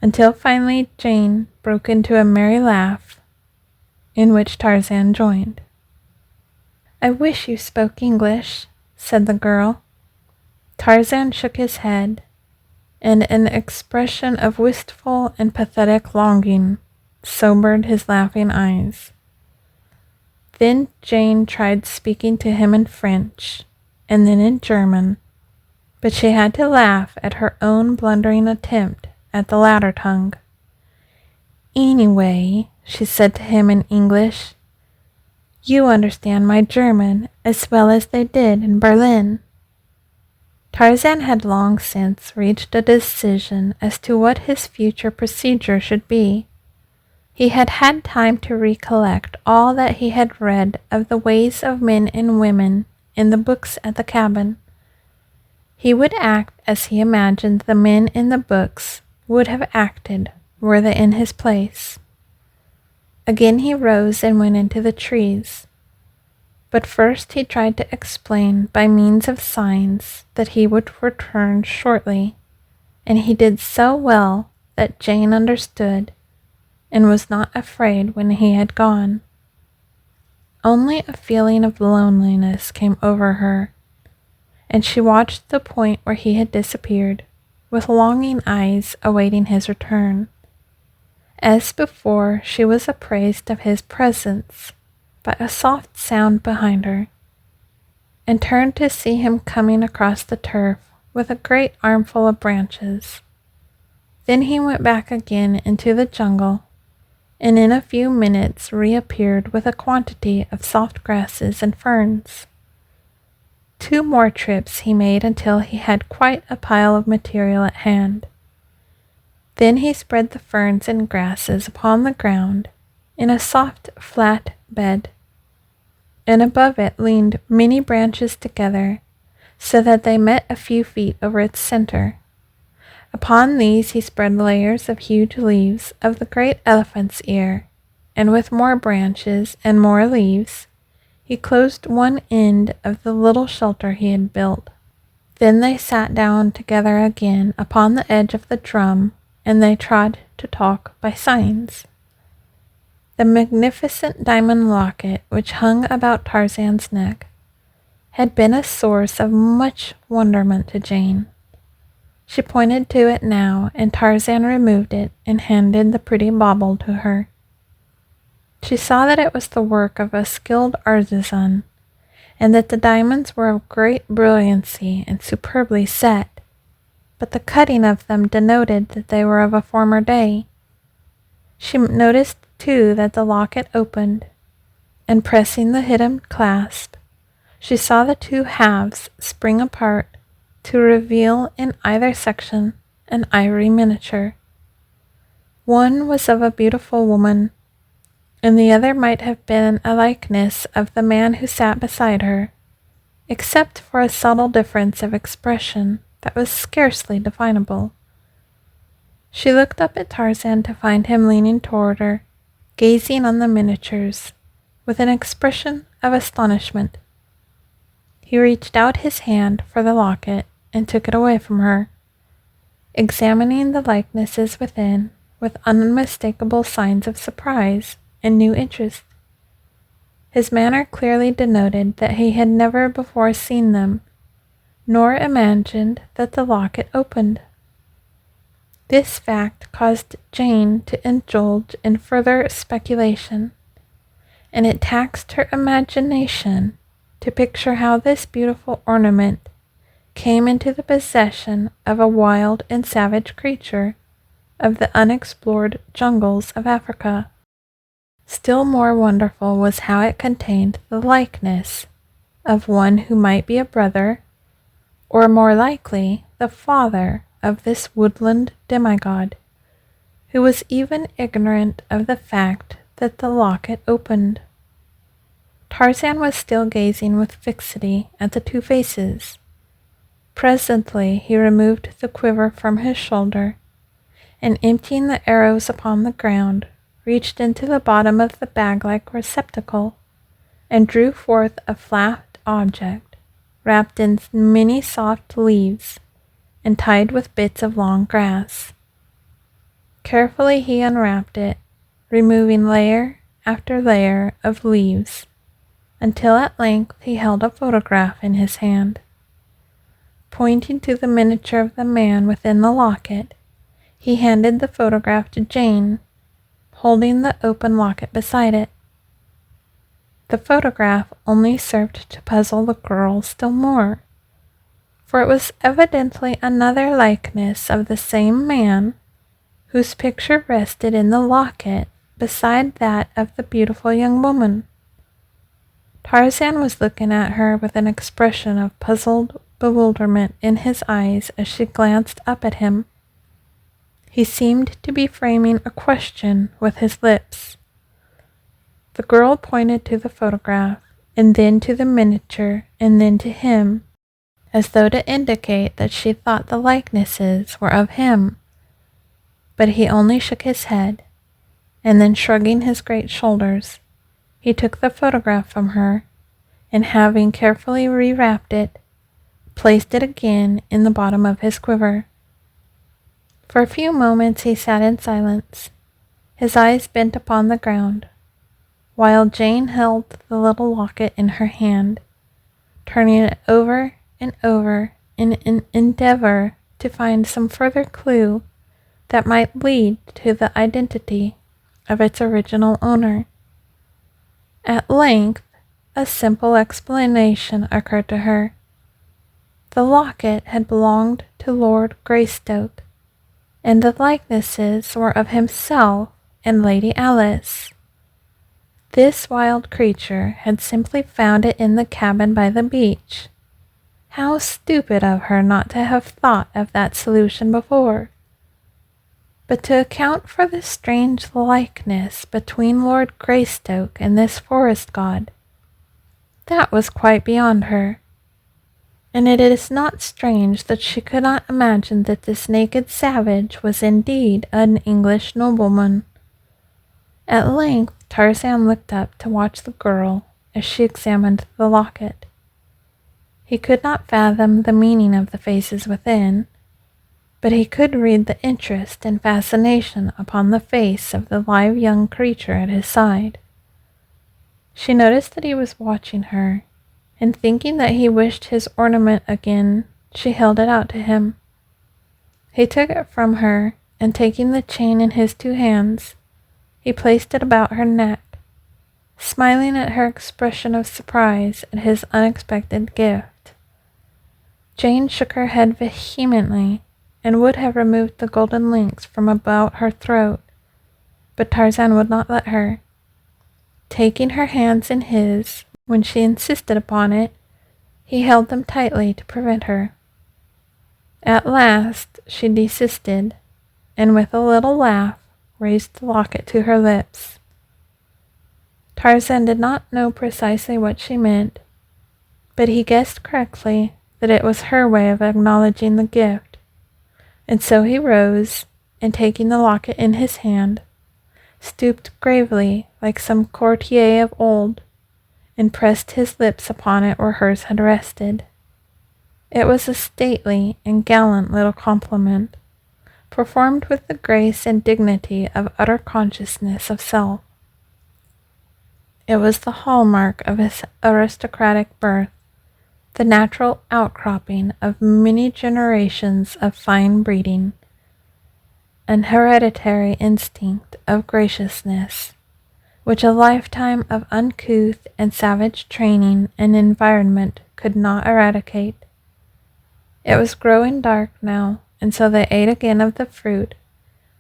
until finally Jane broke into a merry laugh, in which Tarzan joined. "I wish you spoke English," said the girl. Tarzan shook his head, and an expression of wistful and pathetic longing sobered his laughing eyes. Then Jane tried speaking to him in French, and then in German, but she had to laugh at her own blundering attempt at the latter tongue. "Anyway," she said to him in English, "you understand my German as well as they did in Berlin." Tarzan had long since reached a decision as to what his future procedure should be. He had had time to recollect all that he had read of the ways of men and women in the books at the cabin. He would act as he imagined the men in the books would have acted were they in his place. Again he rose and went into the trees. But first he tried to explain by means of signs that he would return shortly, and he did so well that Jane understood and was not afraid when he had gone. Only a feeling of loneliness came over her, and she watched the point where he had disappeared, with longing eyes awaiting his return. As before, she was appraised of his presence by a soft sound behind her, and turned to see him coming across the turf with a great armful of branches. Then he went back again into the jungle, and in a few minutes reappeared with a quantity of soft grasses and ferns. 2 more trips he made until he had quite a pile of material at hand. Then he spread the ferns and grasses upon the ground in a soft, flat bed, and above it leaned many branches together so that they met a few feet over its center. Upon these he spread layers of huge leaves of the great elephant's ear, and with more branches and more leaves, he closed one end of the little shelter he had built. Then they sat down together again upon the edge of the drum, and they tried to talk by signs. The magnificent diamond locket which hung about Tarzan's neck had been a source of much wonderment to Jane. She pointed to it now, and Tarzan removed it and handed the pretty bauble to her. She saw that it was the work of a skilled artisan, and that the diamonds were of great brilliancy and superbly set, but the cutting of them denoted that they were of a former day. She noticed, too, that the locket opened, and pressing the hidden clasp, she saw the 2 halves spring apart to reveal in either section an ivory miniature. One was of a beautiful woman, and the other might have been a likeness of the man who sat beside her, except for a subtle difference of expression that was scarcely definable. She looked up at Tarzan to find him leaning toward her, gazing on the miniatures with an expression of astonishment. He reached out his hand for the locket and took it away from her, examining the likenesses within with unmistakable signs of surprise and new interest. His manner clearly denoted that he had never before seen them, nor imagined that the locket opened. This fact caused Jane to indulge in further speculation, and it taxed her imagination to picture how this beautiful ornament came into the possession of a wild and savage creature of the unexplored jungles of Africa. Still more wonderful was how it contained the likeness of one who might be a brother, or more likely the father of this woodland demigod, who was even ignorant of the fact that the locket opened. Tarzan was still gazing with fixity at the 2 faces. Presently he removed the quiver from his shoulder, and emptying the arrows upon the ground, reached into the bottom of the bag-like receptacle, and drew forth a flat object, wrapped in many soft leaves, and tied with bits of long grass. Carefully he unwrapped it, removing layer after layer of leaves, until at length he held a photograph in his hand. Pointing to the miniature of the man within the locket, he handed the photograph to Jane, holding the open locket beside it. The photograph only served to puzzle the girl still more, for it was evidently another likeness of the same man whose picture rested in the locket beside that of the beautiful young woman. Tarzan was looking at her with an expression of puzzled bewilderment in his eyes as she glanced up at him. He seemed to be framing a question with his lips. The girl pointed to the photograph, and then to the miniature, and then to him, as though to indicate that she thought the likenesses were of him. But he only shook his head, and then shrugging his great shoulders, he took the photograph from her, and having carefully rewrapped it, placed it again in the bottom of his quiver. For a few moments he sat in silence, his eyes bent upon the ground, while Jane held the little locket in her hand, turning it over and over in an endeavor to find some further clue that might lead to the identity of its original owner. At length, a simple explanation occurred to her. The locket had belonged to Lord Greystoke, and the likenesses were of himself and Lady Alice. This wild creature had simply found it in the cabin by the beach. How stupid of her not to have thought of that solution before! But to account for the strange likeness between Lord Greystoke and this forest god, that was quite beyond her. And it is not strange that she could not imagine that this naked savage was indeed an English nobleman. At length Tarzan looked up to watch the girl as she examined the locket. He could not fathom the meaning of the faces within, but he could read the interest and fascination upon the face of the live young creature at his side. She noticed that he was watching her, and thinking that he wished his ornament again, she held it out to him. He took it from her, and taking the chain in his two hands, he placed it about her neck, smiling at her expression of surprise at his unexpected gift. Jane shook her head vehemently, and would have removed the golden links from about her throat, but Tarzan would not let her. Taking her hands in his, when she insisted upon it, he held them tightly to prevent her. At last she desisted, and with a little laugh raised the locket to her lips. Tarzan did not know precisely what she meant, but he guessed correctly that it was her way of acknowledging the gift, and so he rose, and taking the locket in his hand, stooped gravely like some courtier of old, and pressed his lips upon it where hers had rested. It was a stately and gallant little compliment, performed with the grace and dignity of utter consciousness of self. It was the hallmark of his aristocratic birth, the natural outcropping of many generations of fine breeding, an hereditary instinct of graciousness, which a lifetime of uncouth and savage training and environment could not eradicate. It was growing dark now, and so they ate again of the fruit,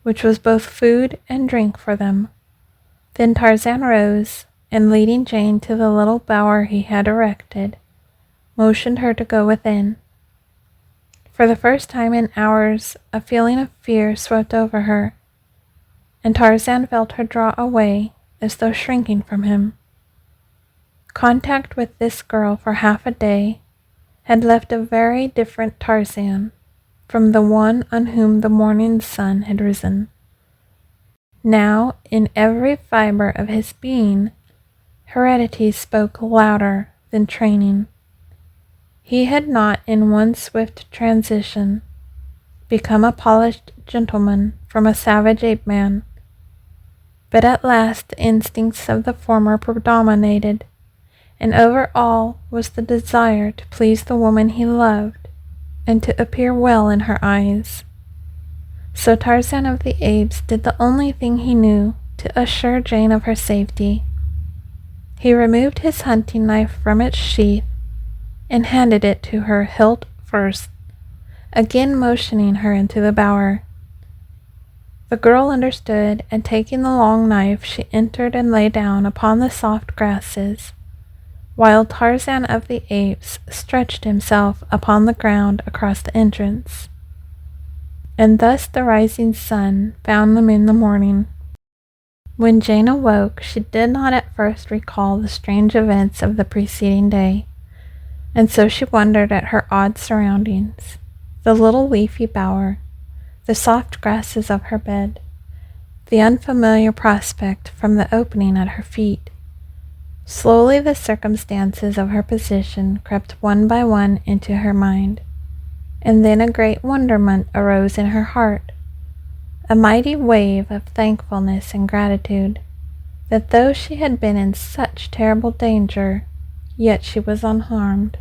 which was both food and drink for them. Then Tarzan rose, and leading Jane to the little bower he had erected, motioned her to go within. For the first time in hours, a feeling of fear swept over her, and Tarzan felt her draw away as though shrinking from him. Contact with this girl for half a day had left a very different Tarzan from the one on whom the morning sun had risen. Now, in every fiber of his being, heredity spoke louder than training. He had not in one swift transition become a polished gentleman from a savage ape-man, but at last the instincts of the former predominated, and over all was the desire to please the woman he loved and to appear well in her eyes. So Tarzan of the Apes did the only thing he knew to assure Jane of her safety. He removed his hunting knife from its sheath and handed it to her hilt first, again motioning her into the bower. The girl understood, and taking the long knife, she entered and lay down upon the soft grasses, while Tarzan of the Apes stretched himself upon the ground across the entrance. And thus the rising sun found them in the morning. When Jane awoke, she did not at first recall the strange events of the preceding day, and so she wondered at her odd surroundings, the little leafy bower, the soft grasses of her bed, the unfamiliar prospect from the opening at her feet. Slowly the circumstances of her position crept one by one into her mind, and then a great wonderment arose in her heart, a mighty wave of thankfulness and gratitude, that though she had been in such terrible danger, yet she was unharmed.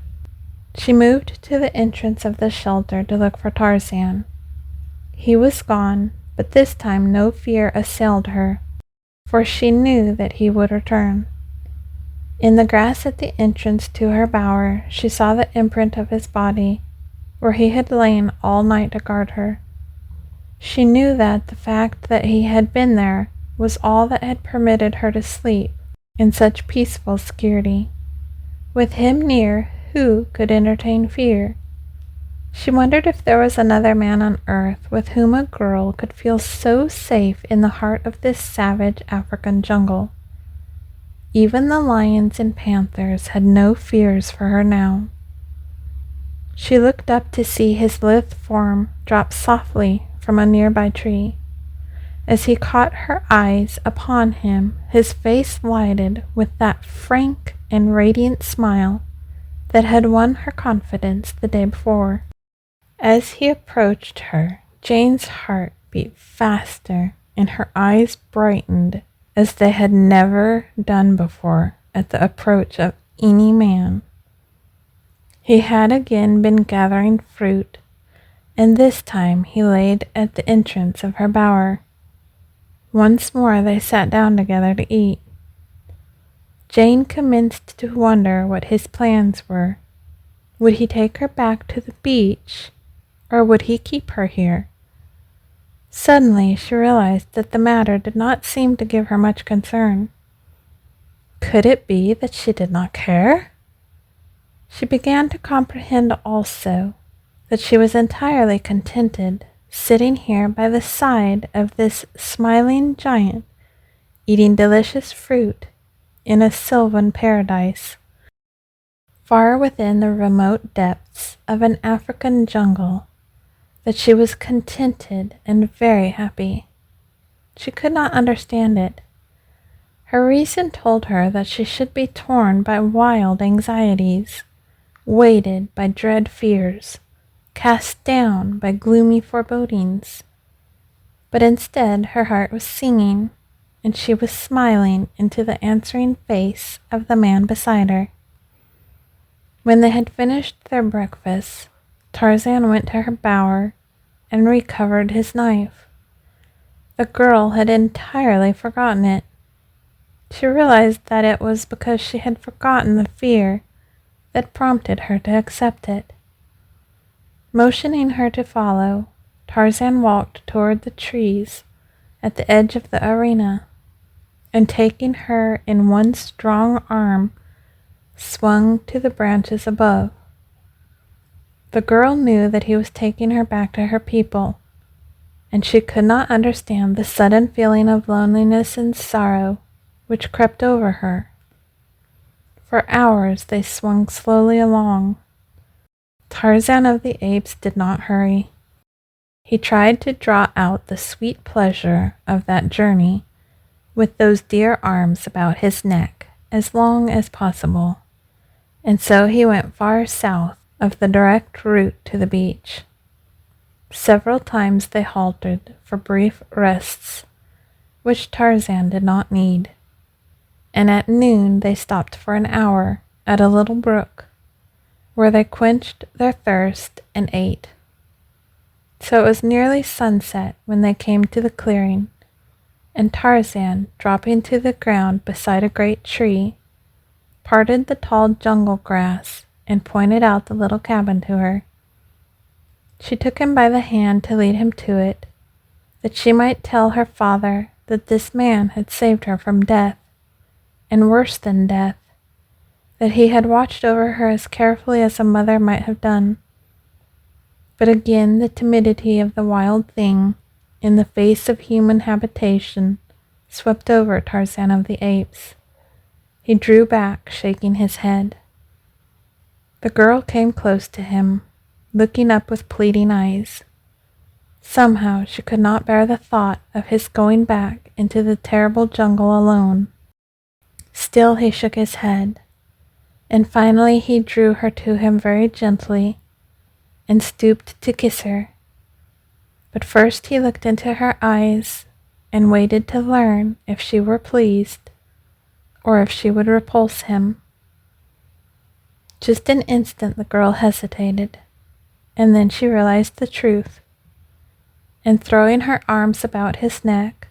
She moved to the entrance of the shelter to look for Tarzan. He was gone, but this time no fear assailed her, for she knew that he would return. In the grass at the entrance to her bower, she saw the imprint of his body, where he had lain all night to guard her. She knew that the fact that he had been there was all that had permitted her to sleep in such peaceful security. With him near, who could entertain fear? She wondered if there was another man on earth with whom a girl could feel so safe in the heart of this savage African jungle. Even the lions and panthers had no fears for her now. She looked up to see his lithe form drop softly from a nearby tree. As he caught her eyes upon him, his face lighted with that frank and radiant smile that had won her confidence the day before. As he approached her, Jane's heart beat faster and her eyes brightened as they had never done before at the approach of any man. He had again been gathering fruit, and this time he laid at the entrance of her bower. Once more they sat down together to eat. Jane commenced to wonder what his plans were. Would he take her back to the beach, or would he keep her here? Suddenly she realized that the matter did not seem to give her much concern. Could it be that she did not care? She began to comprehend also that she was entirely contented sitting here by the side of this smiling giant, eating delicious fruit in a sylvan paradise, far within the remote depths of an African jungle, that she was contented and very happy. She could not understand it. Her reason told her that she should be torn by wild anxieties, weighted by dread fears, cast down by gloomy forebodings. But instead her heart was singing, and she was smiling into the answering face of the man beside her. When they had finished their breakfast, Tarzan went to her bower and recovered his knife. The girl had entirely forgotten it. She realized that it was because she had forgotten the fear that prompted her to accept it. Motioning her to follow, Tarzan walked toward the trees at the edge of the arena, and taking her in one strong arm, swung to the branches above. The girl knew that he was taking her back to her people, and she could not understand the sudden feeling of loneliness and sorrow which crept over her. For hours they swung slowly along. Tarzan of the Apes did not hurry. He tried to draw out the sweet pleasure of that journey with those dear arms about his neck as long as possible, and so he went far south of the direct route to the beach. Several times they halted for brief rests, which Tarzan did not need, and at noon they stopped for an hour at a little brook, where they quenched their thirst and ate. So it was nearly sunset when they came to the clearing, and Tarzan, dropping to the ground beside a great tree, parted the tall jungle grass, and pointed out the little cabin to her. She took him by the hand to lead him to it, that she might tell her father that this man had saved her from death, and worse than death, that he had watched over her as carefully as a mother might have done. But again the timidity of the wild thing in the face of human habitation swept over Tarzan of the Apes. He drew back, shaking his head. The girl came close to him, looking up with pleading eyes. Somehow she could not bear the thought of his going back into the terrible jungle alone. Still he shook his head, and finally he drew her to him very gently and stooped to kiss her. But first he looked into her eyes and waited to learn if she were pleased or if she would repulse him. Just an instant the girl hesitated, and then she realized the truth, and throwing her arms about his neck,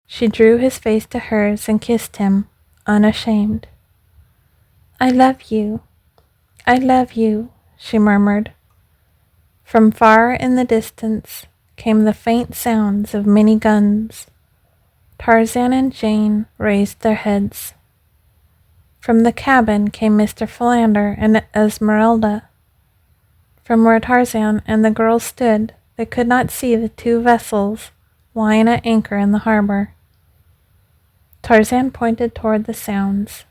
she drew his face to hers and kissed him, unashamed. "I love you, I love you," she murmured. From far in the distance came the faint sounds of many guns. Tarzan and Jane raised their heads. From the cabin came Mr. Philander and Esmeralda. From where Tarzan and the girls stood, they could not see the two vessels lying at anchor in the harbor. Tarzan pointed toward the sounds,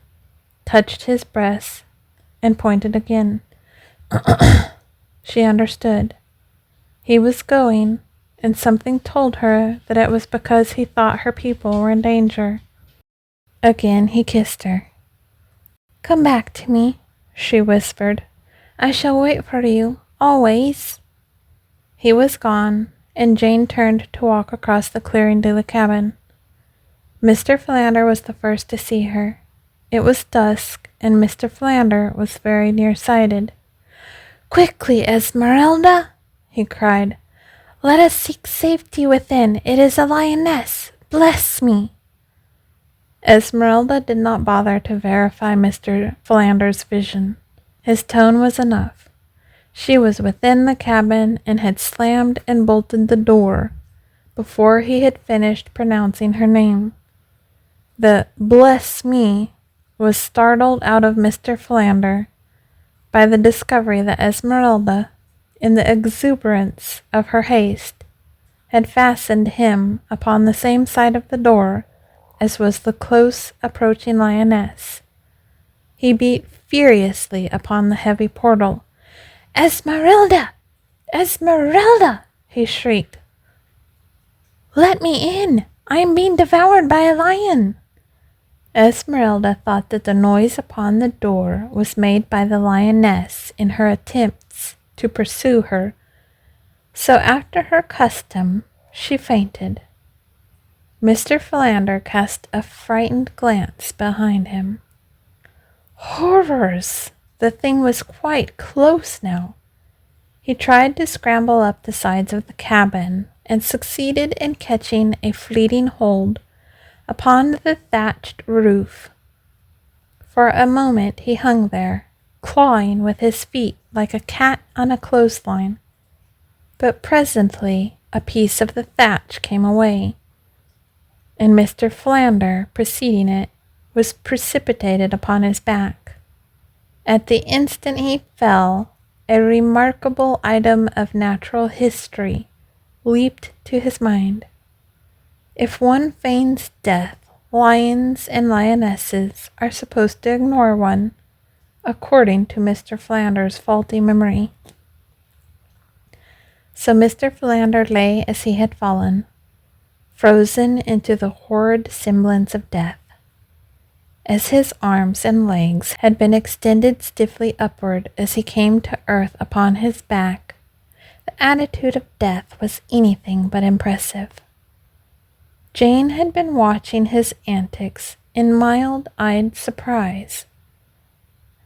touched his breast, and pointed again. She understood. He was going, and something told her that it was because he thought her people were in danger. Again he kissed her. "Come back to me," she whispered. "I shall wait for you, always." He was gone, and Jane turned to walk across the clearing to the cabin. Mr. Philander was the first to see her. It was dusk, and Mr. Philander was very nearsighted. "Quickly, Esmeralda!" he cried. "Let us seek safety within. It is a lioness. Bless me!" Esmeralda did not bother to verify Mr. Philander's vision. His tone was enough. She was within the cabin and had slammed and bolted the door before he had finished pronouncing her name. The "bless me" was startled out of Mr. Philander by the discovery that Esmeralda, in the exuberance of her haste, had fastened him upon the same side of the door as was the close approaching lioness. He beat furiously upon the heavy portal. "Esmeralda! Esmeralda!" he shrieked. "Let me in! I am being devoured by a lion!" Esmeralda thought that the noise upon the door was made by the lioness in her attempts to pursue her, so after her custom she fainted. Mr. Philander cast a frightened glance behind him. Horrors! The thing was quite close now. He tried to scramble up the sides of the cabin and succeeded in catching a fleeting hold upon the thatched roof. For a moment he hung there, clawing with his feet like a cat on a clothesline. But presently a piece of the thatch came away, and Mr. Philander, preceding it, was precipitated upon his back. At the instant he fell, a remarkable item of natural history leaped to his mind. If one feigns death, lions and lionesses are supposed to ignore one, according to Mr. Philander's faulty memory. So Mr. Philander lay as he had fallen, frozen into the horrid semblance of death. As his arms and legs had been extended stiffly upward as he came to earth upon his back, the attitude of death was anything but impressive. Jane had been watching his antics in mild-eyed surprise.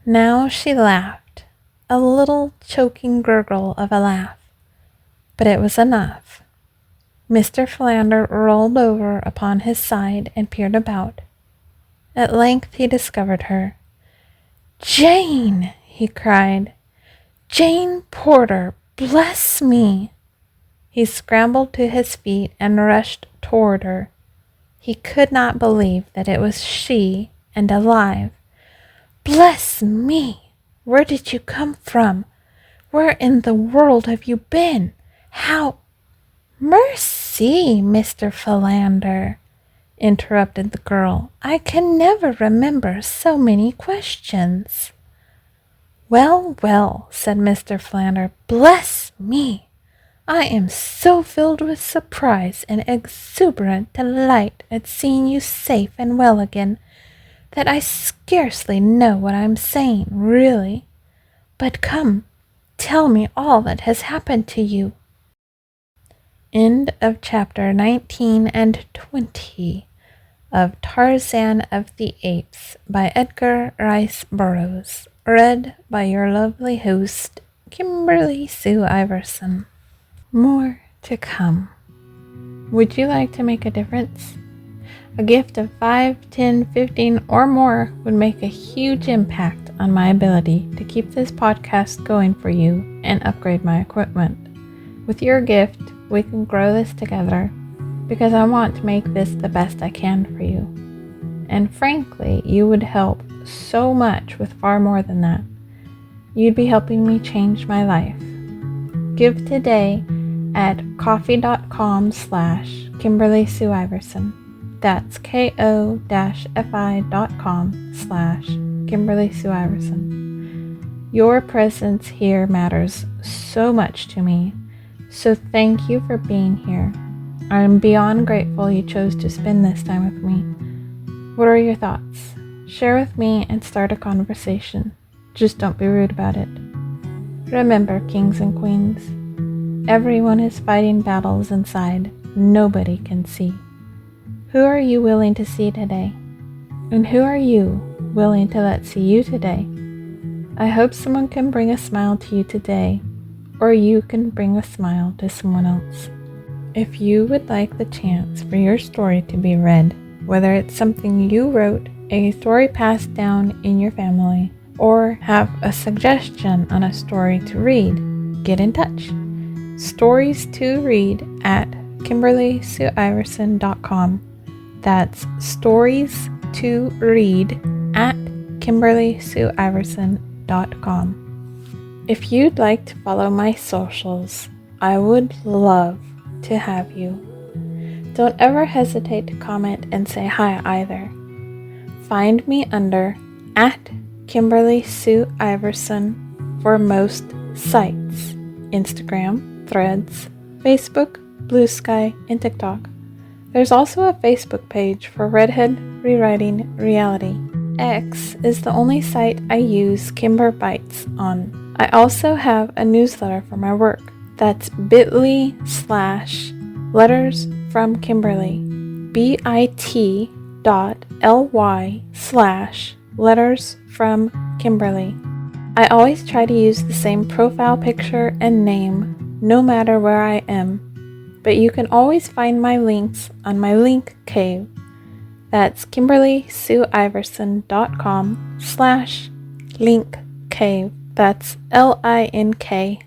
Now she laughed, a little choking gurgle of a laugh, but it was enough. Mr. Philander rolled over upon his side and peered about. At length he discovered her, Jane, he cried. Jane Porter, bless me. He scrambled to his feet and rushed toward her. He could not believe that it was she and alive. Bless me! Where did you come from? Where in the world have you been? How— Mercy, Mr. Philander, interrupted the girl. I can never remember so many questions. Well, well, said Mr. Philander, bless me! I am so filled with surprise and exuberant delight at seeing you safe and well again that I scarcely know what I am saying, really. But come, tell me all that has happened to you. End of chapter 19 and 20 of Tarzan of the Apes by Edgar Rice Burroughs, read by your lovely host, Kimberly Sue Iverson. More to come. Would you like to make a difference? A gift of 5, 10, 15, or more would make a huge impact on my ability to keep this podcast going for you and upgrade my equipment. With your gift, we can grow this together because I want to make this the best I can for you. And frankly, you would help so much with far more than that. You'd be helping me change my life. Give today at ko-fi.com/Kimberly Sue Iverson. That's ko-fi.com/Kimberly Sue Iverson. Your presence here matters so much to me, so thank you for being here. I am beyond grateful you chose to spend this time with me. What are your thoughts? Share with me and start a conversation. Just don't be rude about it. Remember, kings and queens, everyone is fighting battles inside nobody can see. Who are you willing to see today? And who are you willing to let see you today? I hope someone can bring a smile to you today, or you can bring a smile to someone else. If you would like the chance for your story to be read, whether it's something you wrote, a story passed down in your family, or have a suggestion on a story to read, get in touch. Stories to read at KimberlySueIverson.com. That's stories to read at KimberlySueIverson.com. If you'd like to follow my socials, I would love to have you. Don't ever hesitate to comment and say hi either. Find me under at Kimberly Sue Iverson for most sites: Instagram, Threads, Facebook, Blue Sky, and TikTok. There's also a Facebook page for Redhead Rewriting Reality. X is the only site I use Kimber Bites on. I also have a newsletter for my work. That's bit.ly/letters from Kimberly. bit.ly/letters from Kimberly. I always try to use the same profile picture and name no matter where I am, but you can always find my links on my link cave. That's KimberlySueIverson.com/link cave. That's LINKCAVE.